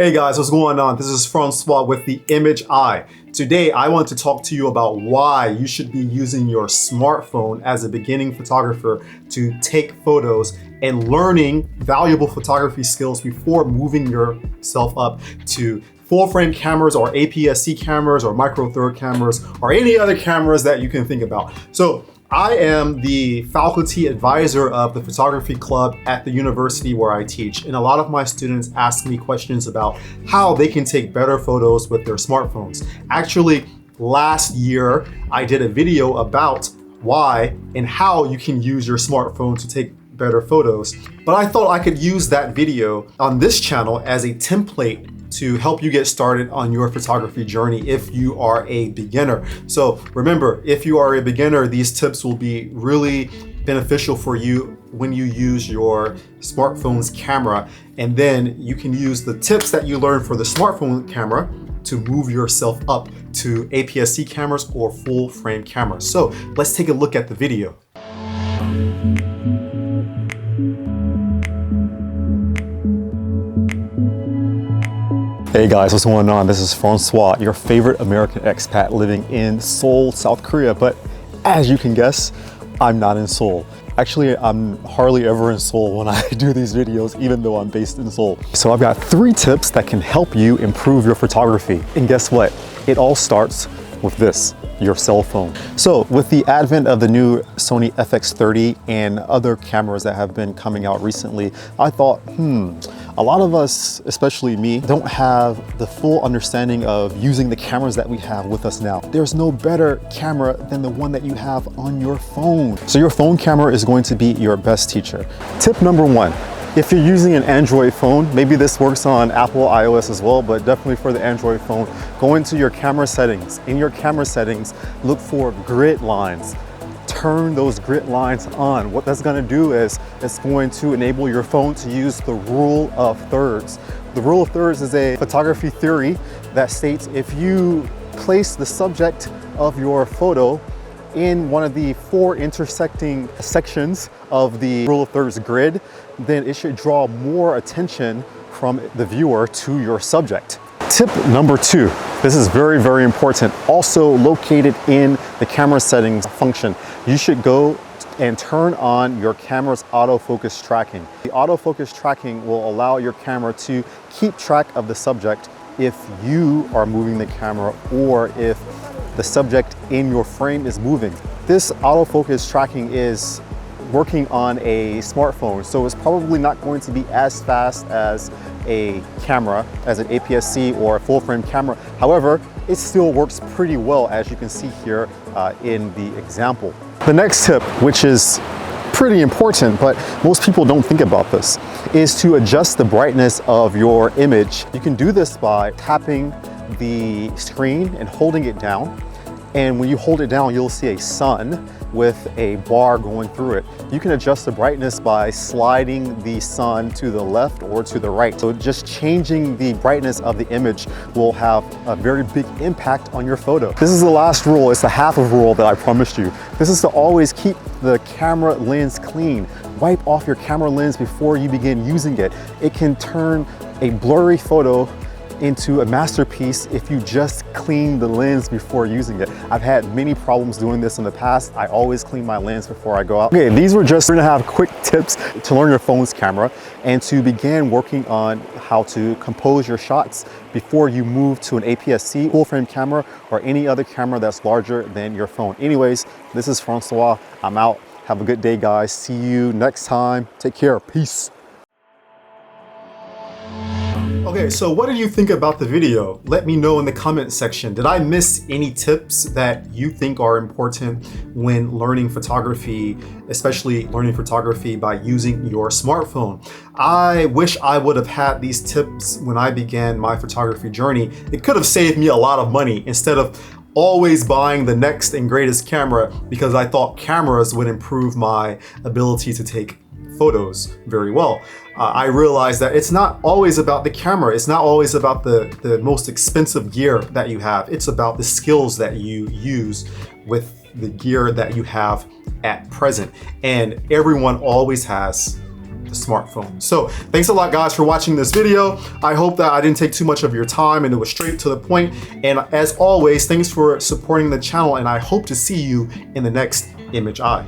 Hey guys, what's going on? This is Francois with the Image Eye. Today, I want to talk to you about why you should be using your smartphone as a beginning photographer to take photos and learning valuable photography skills before moving yourself up to full frame cameras or APS-C cameras or micro four thirds cameras or any other cameras that you can think about. So I am the faculty advisor of the photography club at the university where I teach, and a lot of my students ask me questions about how they can take better photos with their smartphones. Actually, last year I did a video about why and how you can use your smartphone to take better photos, but I thought I could use that video on this channel as a template to help you get started on your photography journey if you are a beginner. So remember, if you are a beginner, these tips will be really beneficial for you when you use your smartphone's camera, and then you can use the tips that you learn for the smartphone camera to move yourself up to APS-C cameras or full frame cameras. So let's take a look at the video. Hey guys, what's going on? This is Francois, your favorite American expat living in Seoul, South Korea. But as you can guess, I'm not in Seoul. Actually, I'm hardly ever in Seoul when I do these videos, even though I'm based in Seoul. So I've got 3 tips that can help you improve your photography. And guess what? It all starts with this, your cell phone. So with the advent of the new Sony FX30 and other cameras that have been coming out recently, I thought, a lot of us, especially me, don't have the full understanding of using the cameras that we have with us now. There's no better camera than the one that you have on your phone. So your phone camera is going to be your best teacher. Tip number 1. If you're using an Android phone, maybe this works on Apple iOS as well, but definitely for the Android phone, go into your camera settings. In your camera settings, look for grid lines. Turn those grid lines on. What that's going to do is it's going to enable your phone to use the rule of thirds. The rule of thirds is a photography theory that states if you place the subject of your photo in one of the 4 intersecting sections of the rule of thirds grid, then it should draw more attention from the viewer to your subject. Tip number 2, this is very, very important, also located in the camera settings function. You should go and turn on your camera's autofocus tracking. The autofocus tracking will allow your camera to keep track of the subject if you are moving the camera or if the subject in your frame is moving. This autofocus tracking is working on a smartphone, so it's probably not going to be as fast as a camera, as an APS-C or a full frame camera. However, it still works pretty well, as you can see here in the example. The next tip, which is pretty important, but most people don't think about this, is to adjust the brightness of your image. You can do this by tapping the screen and holding it down. And when you hold it down, you'll see a sun with a bar going through it. You can adjust the brightness by sliding the sun to the left or to the right. So just changing the brightness of the image will have a very big impact on your photo. This is the last rule. It's the half of rule that I promised you. This is to always keep the camera lens clean. Wipe off your camera lens before you begin using it. It can turn a blurry photo into a masterpiece if you just clean the lens before using it. I've had many problems doing this in the past. I always clean my lens before I go out. Okay, these were just 3.5 quick tips to learn your phone's camera and to begin working on how to compose your shots before you move to an APS-C full frame camera or any other camera that's larger than your phone. Anyways, this is Francois. I'm out. Have a good day, guys. See you next time. Take care. Peace. Okay, so what did you think about the video? Let me know in the comment section. Did I miss any tips that you think are important when learning photography, especially learning photography by using your smartphone? I wish I would have had these tips when I began my photography journey. It could have saved me a lot of money instead of always buying the next and greatest camera because I thought cameras would improve my ability to take photos very well. I realized that it's not always about the camera. It's not always about the most expensive gear that you have. It's about the skills that you use with the gear that you have at present. And everyone always has the smartphone. So thanks a lot, guys, for watching this video. I hope that I didn't take too much of your time and it was straight to the point. And as always, thanks for supporting the channel, and I hope to see you in the next Image Eye.